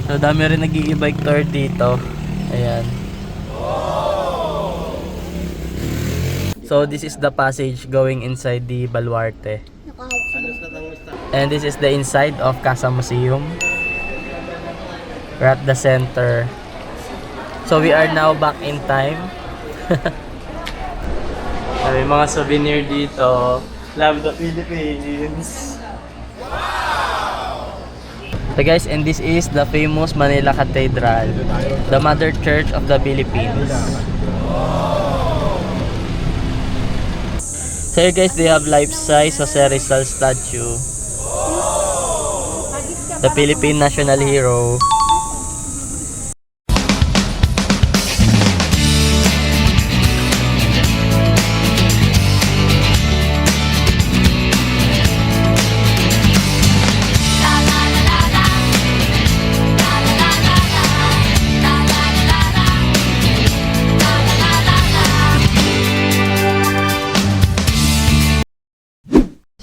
So dami rin nag-i-bike tour dito. Ayan. So this is the passage going inside the Baluarte. And this is the inside of Casa Museum. We're at the center. So we are now back in time. May mga souvenir dito. Love the Philippines. So guys, and this is the famous Manila Cathedral, the Mother Church of the Philippines. So here guys, they have life-size Jose Rizal statue. The Philippine national hero.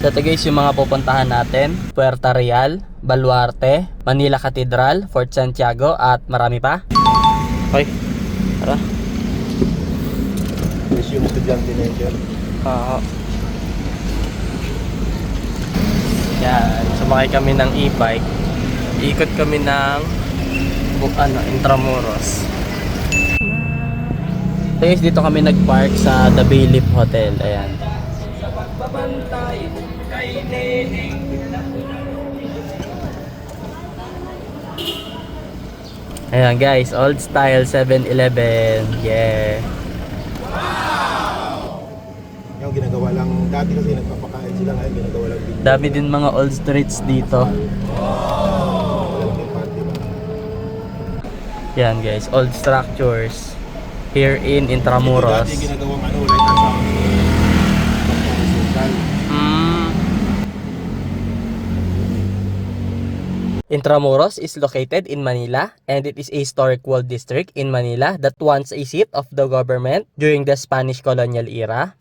So ito guys yung mga pupuntahan natin. Puerto Real, Baluarte, Manila Cathedral, Fort Santiago at marami pa. Okay, tara. Museum Estudyante Nature. Yan, sumakay kami ng e-bike. Ikot kami ng Intramuros. So guys, dito kami nag-park sa The Bailiff Hotel. Ayan. Ayan guys, old style 7-Eleven. Yeah. Yung ginagawa lang dati kasi nagpapakain sila, ngayon ginagawa lang din. Dami din mga old streets dito. Yan guys, old structures here in Intramuros. Dati ginagawang like nasa Intramuros is located in Manila, and it is a historic walled district in Manila that once a seat of the government during the Spanish colonial era.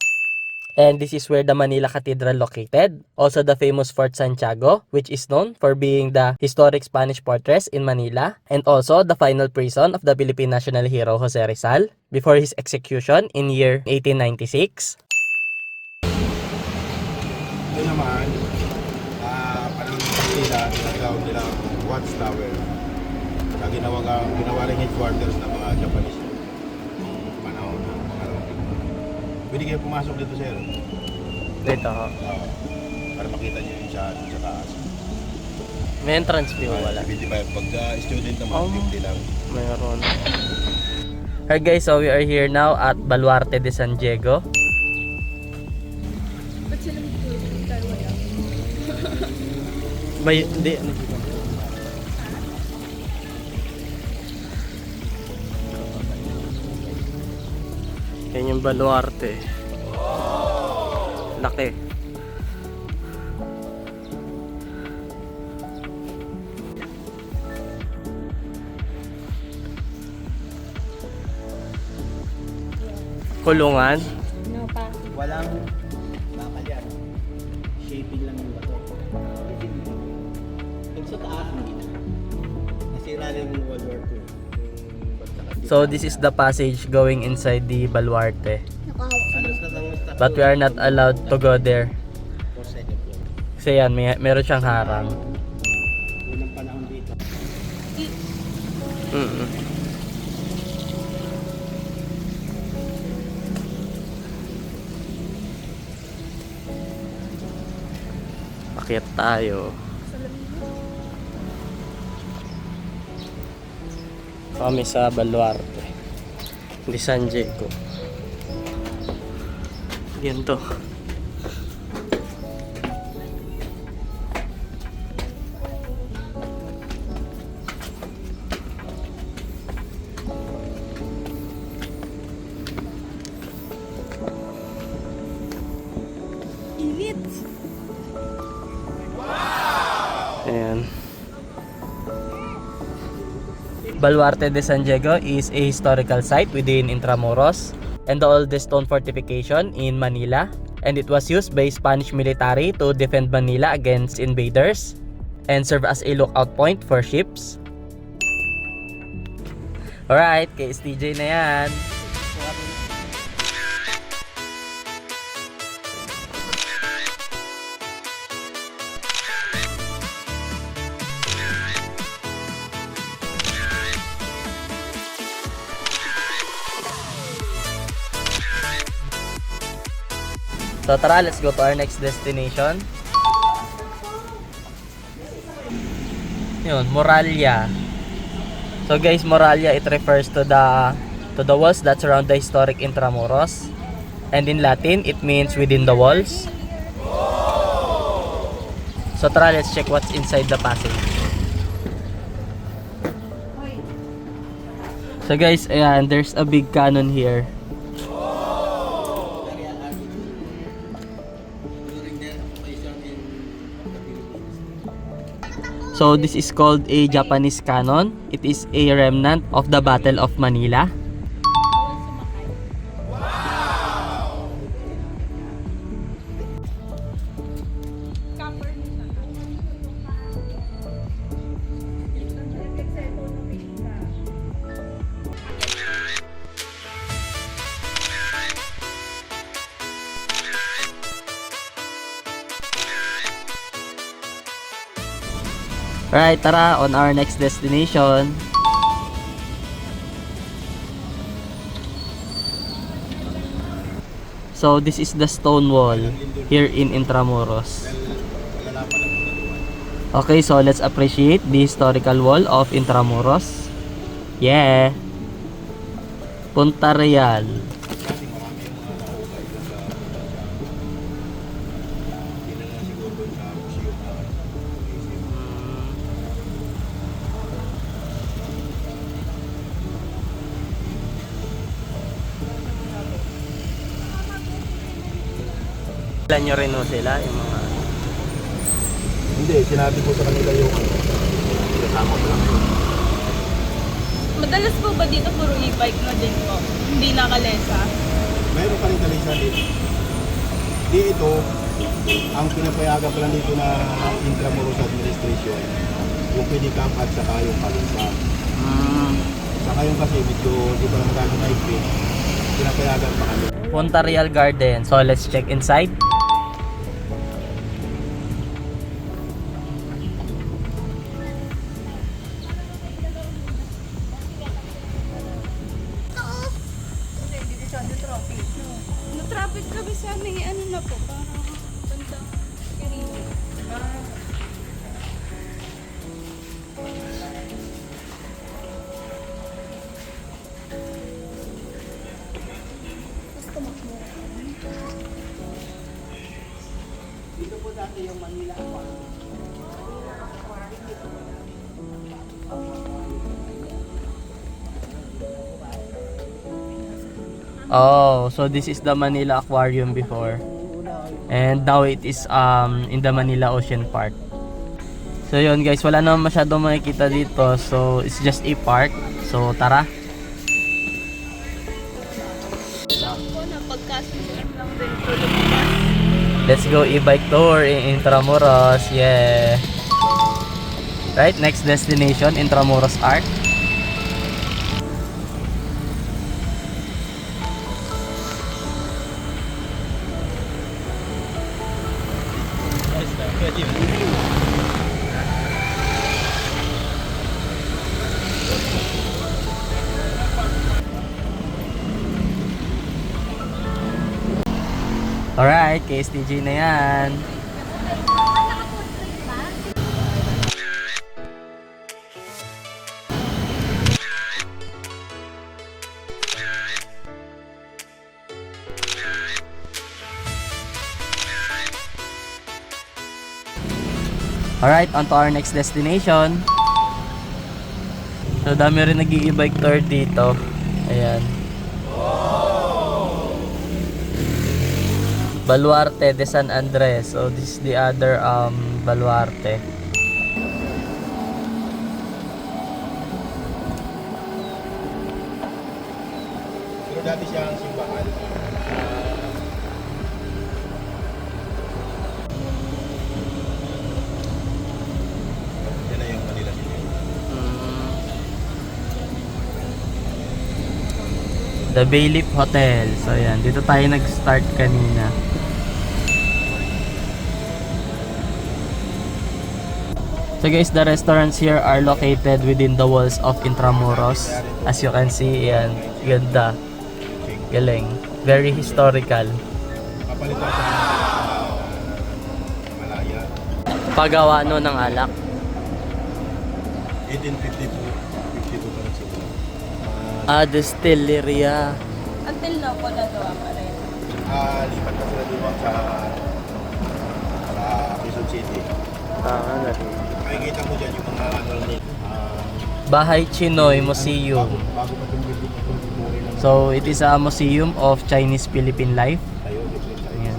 And this is where the Manila Cathedral located. Also the famous Fort Santiago, which is known for being the historic Spanish fortress in Manila, and also the final prison of the Philippine national hero Jose Rizal before his execution in year 1896. ito naman, panahon nila, ginagawa nilang watchtower. Kaya ginawa rin headquarters ng mga Japanese noong panahon ng pangalawang tignan. Pwede kayo pumasok dito, sir. Dito. Para makita nyo yun sa taas. May entrance fee o wala? 75. Pagka student naman, 50 lang. Mayroon. Alright guys, so we are here now at Baluarte de San Diego. Ba't sila mag-tour? Tayo wala. May, hindi, yan yung Baluarte. Laki. Kulungan. No, pa. Walang bakal yan. Shaping lang yung bato. Yung sa taas, hindi na. Nasira na yung World War II. So this is the passage going inside the Baluarte. Halos na lang yung statue. But we are not allowed to go there. For second floor. Kasi yan, meron siyang harang. Unang panahon dito. Akyat tayo. Kami sa Baluarte de San Diego. Yan to. Init! Ayan. Baluarte de San Diego is a historical site within Intramuros and the oldest stone fortification in Manila, and it was used by Spanish military to defend Manila against invaders and serve as a lookout point for ships. Alright, kay STJ na yan. So tara, let's go to our next destination. Yun, Moralia. So guys, Moralia, it refers to the walls that surround the historic Intramuros. And in Latin, it means within the walls. So tara, let's check what's inside the passage. So guys, ayan, there's a big cannon here. So this is called a Japanese cannon. It is a remnant of the Battle of Manila. Alright, tara, on our next destination. So this is the stone wall here in Intramuros. Okay, so let's appreciate the historical wall of Intramuros. Yeah. Punta Real. Kasi marami yung mga nahukay doon sa dinala siguro doon sa museum na Plan nyo rin ho sila, yung mga... Hindi, sinabi ko sa kanila yung kasama ko lang. Madalas po ba dito puro e-bike na din po? Hindi nakalesa? Mayroon pa rin talisa dito. Di ito, ang pinapayagan pa lang dito na Intramuros Administration, yung pedicab at saka yung kalisa. Saka yung kasi medyo di ba naman gano'n naipin, pinapayagan pa kami. Punta Real Garden. So let's check inside. Na-traffic kami sa aming ano na po, parang banda Kirili. Dito po dati yung Manila Aquarium. Oh, so this is the Manila Aquarium before. And now it is in the Manila Ocean Park. So yun guys, wala naman masyadong makikita dito. So it's just a park. So tara. Po na pagkasunduan lang din po lumabas. Let's go e-bike tour in Intramuros. Yeah. Right, next destination, Intramuros Arc. Alright, KSTG na yan. Alright, on to our next destination. So dami rin nag-i-bike tour dito. Ayan. Baluarte de San Andres. So this is the other Baluarte. Pero dati siya ang simbahan. Yan na yung Manila City. The Bayleaf Hotel. So yan, dito tayo nag-start kanina. So guys, the restaurants here are located within the walls of Intramuros. As you can see, yan, ganda. Galing. Very historical. Kapalitan sa Malaya. Paggawa no ng alak. 1852. 52 pa rin sila. Distilleria. Until now, po nagawa pa rin. Lipat na sila dito sa Quezon City. Makikita mo dyan yung mga ano nila. Bahay Chinoy Museum. Bago pa itong building itong bumuri lang So, it is a museum of Chinese-Philippine life. tayo. Ayan.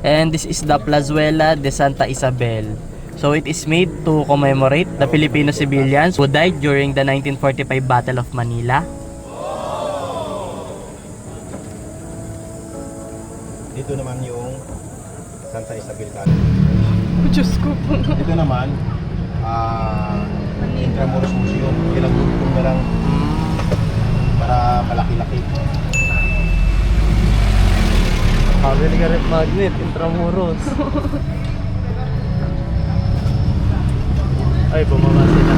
And this is the Plazuela de Santa Isabel. So, it is made to commemorate the Filipino civilians who died during the 1945 Battle of Manila. Dito naman yung Santa Isabel Cathedral. Diyos ko po. Dito naman, Intramuros Museum. Pinagtutong na lang para malaki-laki. Pabili ka rin magnet, Intramuros. Ay, bumaba sila.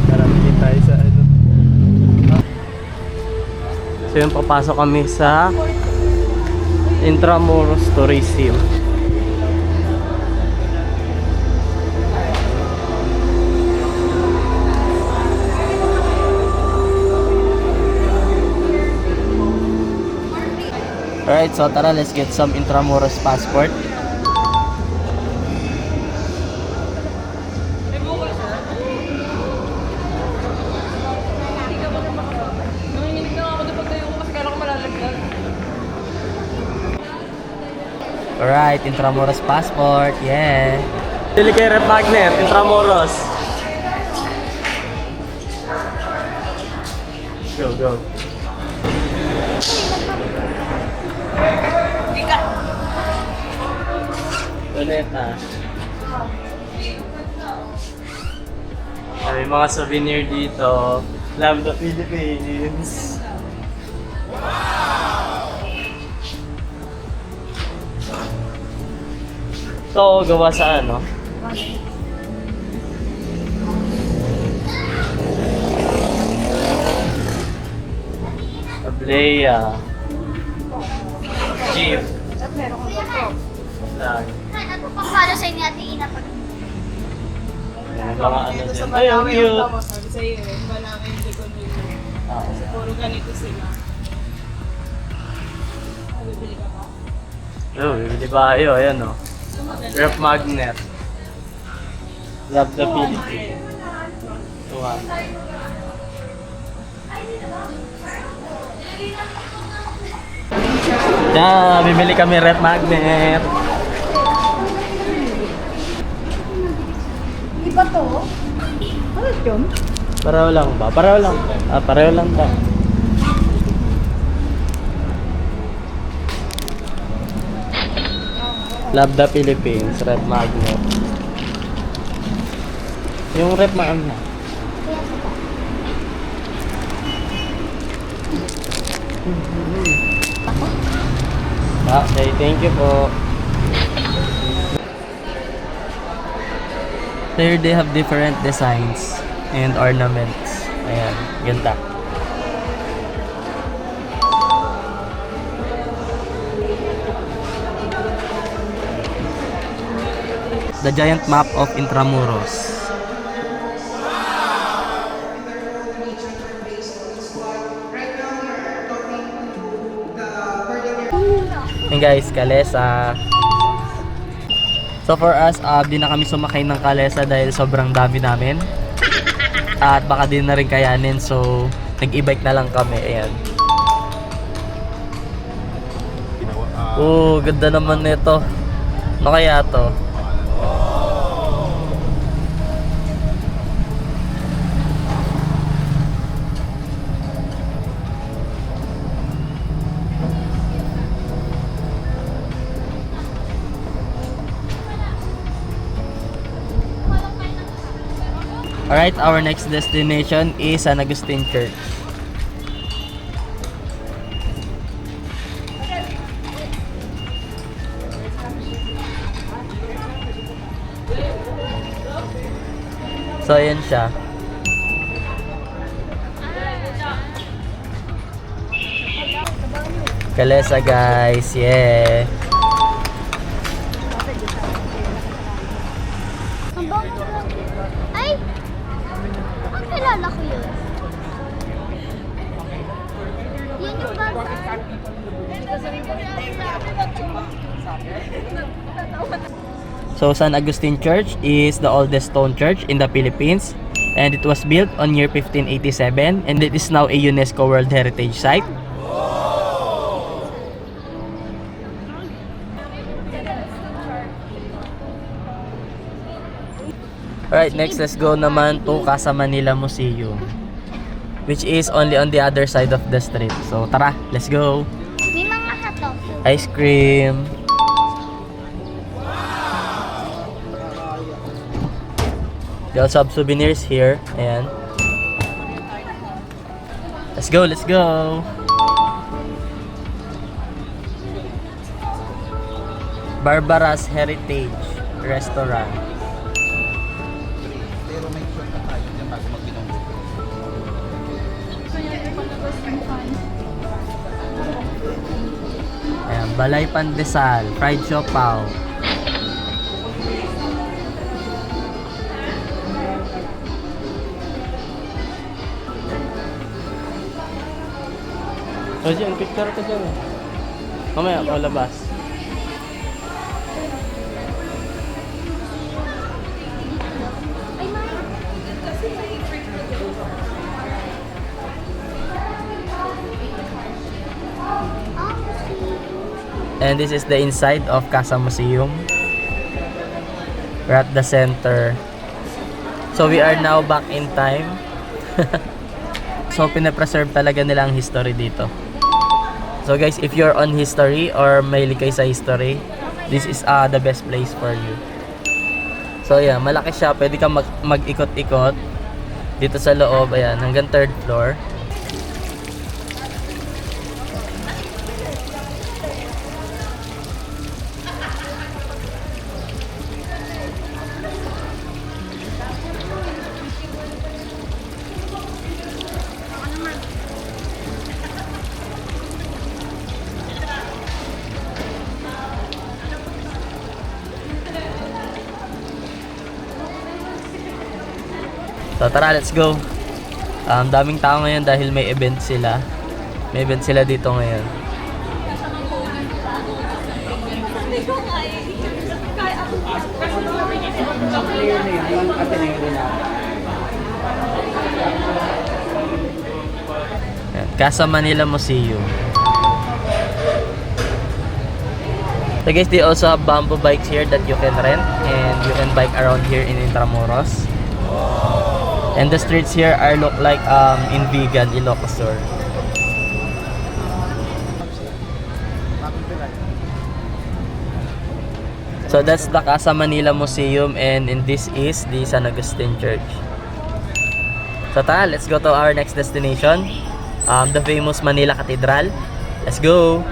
Karamihin tayo sa ano. So yun, papasok kami sa Intramuros Tourism. Alright, so tara, let's get some Intramuros passport. Nanginginig na ako doon pag tayo ko kasi kala ko malalagdag. Alright, Intramuros passport, yeah. Pili kay Rep Magnet, Intramuros. Go, go. Doneta. May mga souvenir dito. Love the Philippines. Ito, gawa sa ano? Ablea. Jeep. Flag. Ano pang palo sa inyo Ate Ina pag Mga ano dyan. Ay, ang cute. Sabi sa'yo eh, iba namin hindi ko nila. Kasi puro ganito sila. Bibili ka pa? Oh, bibili ba kayo? Ayan o. Rep Magnet. Love the Philippines. Tuwan. Yeah, bibili kami Rep Magnet. Di ba to? Ano yun? Pareho lang ba? Pareho lang. Pareho lang ba? Love the Philippines, Rep Magnet. Yung Rep Magnet. Okay, thank you po. There they have different designs and ornaments. Ayan, ganda. The giant map of Intramuros. And guys, Calesa. So for us, di na kami sumakay ng Calesa dahil sobrang dami namin. At baka din na rin kayanin, so nag-e-bike na lang kami. Ayan. Oh, ganda naman nito. Ano kaya to? Alright, our next destination is San Agustin Church. So, ayan siya. Kalesa guys, yeah. Ang bango lang. Ay! Ang kilala ko yun. Yun yung baga. So, San Agustin Church is the oldest stone church in the Philippines, and it was built on year 1587, and it is now a UNESCO World Heritage Site. Alright, next let's go naman to Casa Manila Museum, which is only on the other side of the street. So, tara, let's go! May mga katok. Ice cream! They also have souvenirs here. Ayan. Let's go, let's go! Barbara's Heritage Restaurant. Pero may short na tayo dyan bago mag-binonggo. Ayan, Balay Pandesal, Fried Siopaw. O dyan, picture ka dyan. Mamaya ako labas. Ay, may. And this is the inside of Casa Museum. We're at the center. So we are now back in time. So pinapreserve talaga nila ang history dito. So guys, if you're on history or mahilig kayo sa history, this is the best place for you. So yeah, malaki siya. Pwede kang mag-ikot-ikot dito sa loob. Ayan, hanggang 3rd floor. So tara, let's go. Daming tao ngayon dahil may event sila. May event sila dito ngayon. Ayan, Casa Manila Museum. So guys, they also have bamboo bikes here that you can rent, and you can bike around here in Intramuros. And the streets here are look like in Vigan, Ilocos Sur. So that's the Casa Manila Museum, and this is the San Agustin Church. So tara, let's go to our next destination, the famous Manila Cathedral. Let's go!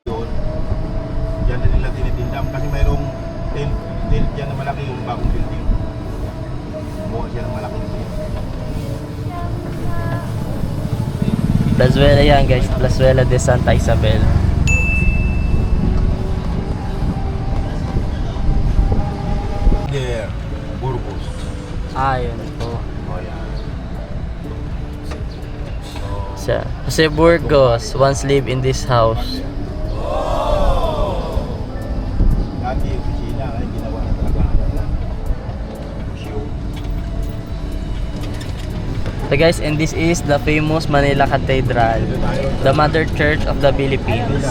Doon, dyan na nila tinitindam. Kasi mayroong tent dyan na malaki yung bagong building. Buha siya ng malaking tent. Plazuela yan guys, Plazuela de Santa Isabel. There, Burgos. Ayun po. O yan. Siya. Jose Burgos once lived in this house. Dati yung kusina, ay ginawa na talaga ng museum. So guys, and this is the famous Manila Cathedral, the mother church of the Philippines.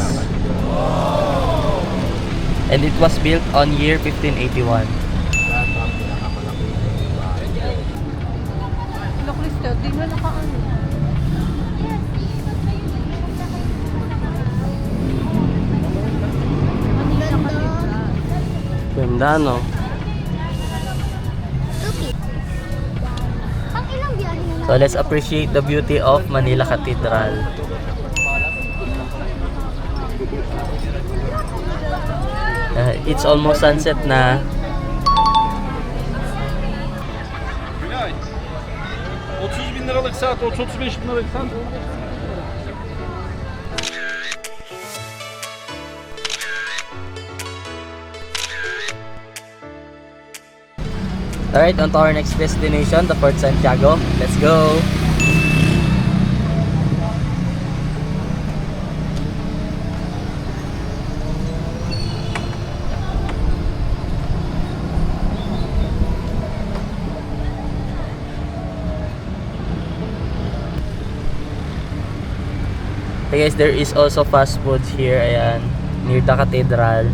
And it was built on year 1581. Yan ang pinakamalaki bahay. Hello, Cristo. Di nga nakaano. Ganda, no? Tuki. Pang ilang biyahe na So let's appreciate the beauty of Manila Cathedral. It's almost sunset na. Günay. 30.000 liralık saat, 35 bin liralık saat. Alright, on to our next destination, the Fort Santiago. Let's go! Hey guys, there is also fast foods here, ayan, near the cathedral.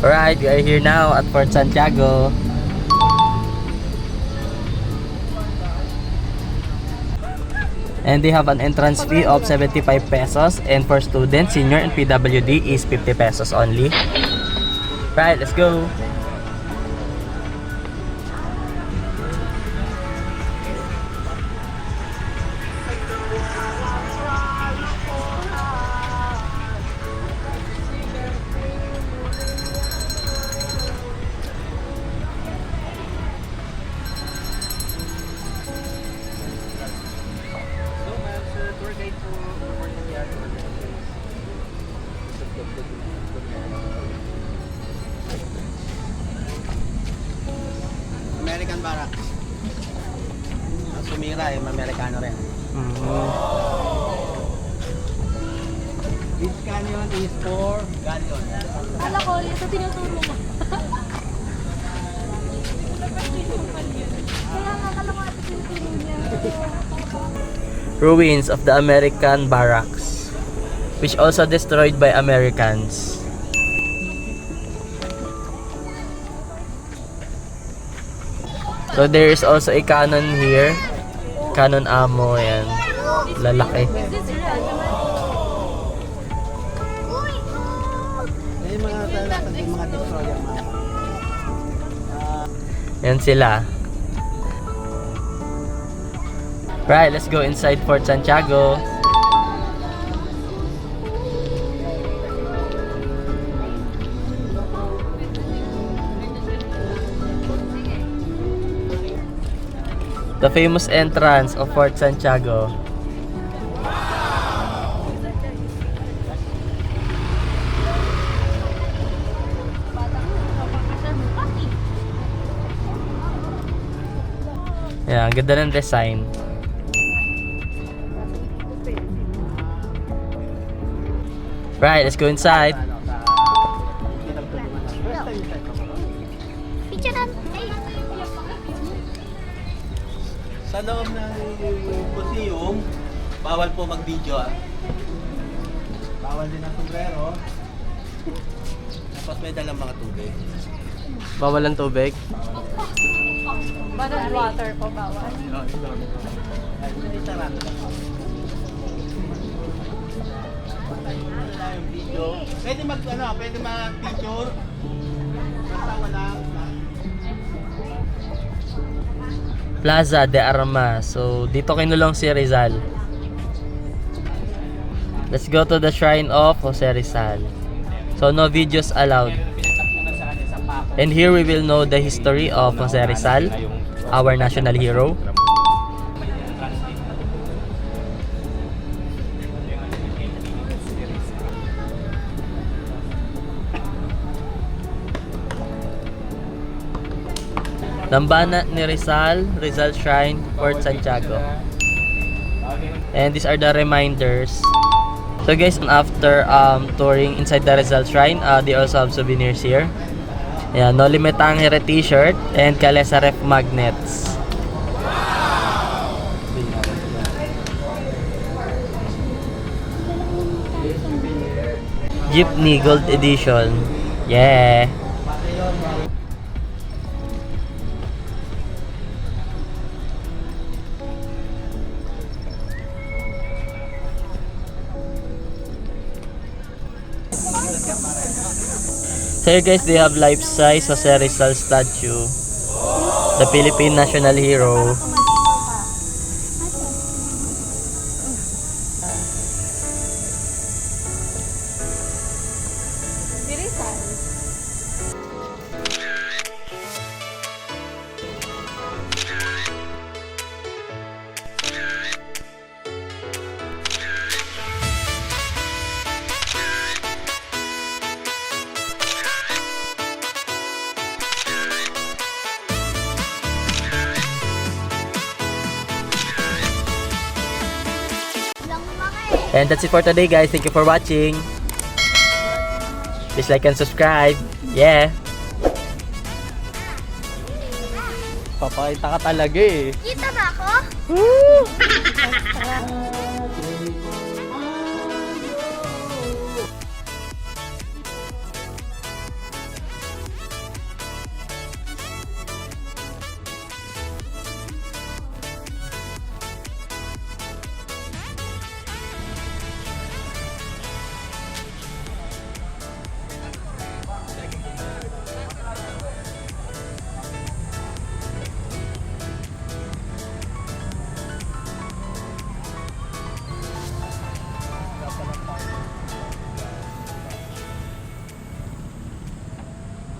Alright, we are here now at Fort Santiago. And they have an entrance fee of 75 pesos, and for students, senior and PWD is 50 pesos only. Right, let's go. American Barracks. Ang sumira yung Amerikano rin. This canyon is for galleon. Kala ko, ito tinuturo mo. Kaya nga, kala ko ito tinuturo niya. Ruins of the American barracks, which also destroyed by Americans. So there is also a cannon here. Cannon ammo, yan. Lalaki. Is this real? Uy! Yung mga talagang yung mga destroyer mga. Yan sila. Right, let's go inside Fort Santiago. The famous entrance of Fort Santiago. Yeah, ang ganda ng design. Right, let's go inside. Picturean. Ay! Sa loob ng museum, bawal po mag-video ah. Bawal din ang sombrero. Tapos may dalang mga tubig. Bawal ang tubig. Bottled water po, bawal. Ay, hindi sarado lang. Wala yung video. Pwede pwede mag-picture. Basta wala. Plaza de Armas. So, dito kinulong si Rizal. Let's go to the shrine of Jose Rizal. So, no videos allowed. And here we will know the history of Jose Rizal, our national hero. Dambana ni Rizal, Rizal Shrine, Fort Santiago. And these are the reminders So guys, after touring inside the Rizal Shrine, they also have souvenirs here. Yeah, No Limit Tangere t-shirt and Calesa ref magnets. Jeepney Gold Edition. Yeah. So here guys, they have life-size Jose Rizal statue. The Philippine national hero. Dirisan. Lang mga eh. And that's it for today guys. Thank you for watching. Please like and subscribe. Yeah. Papakita ka talaga eh. Kita ba ako?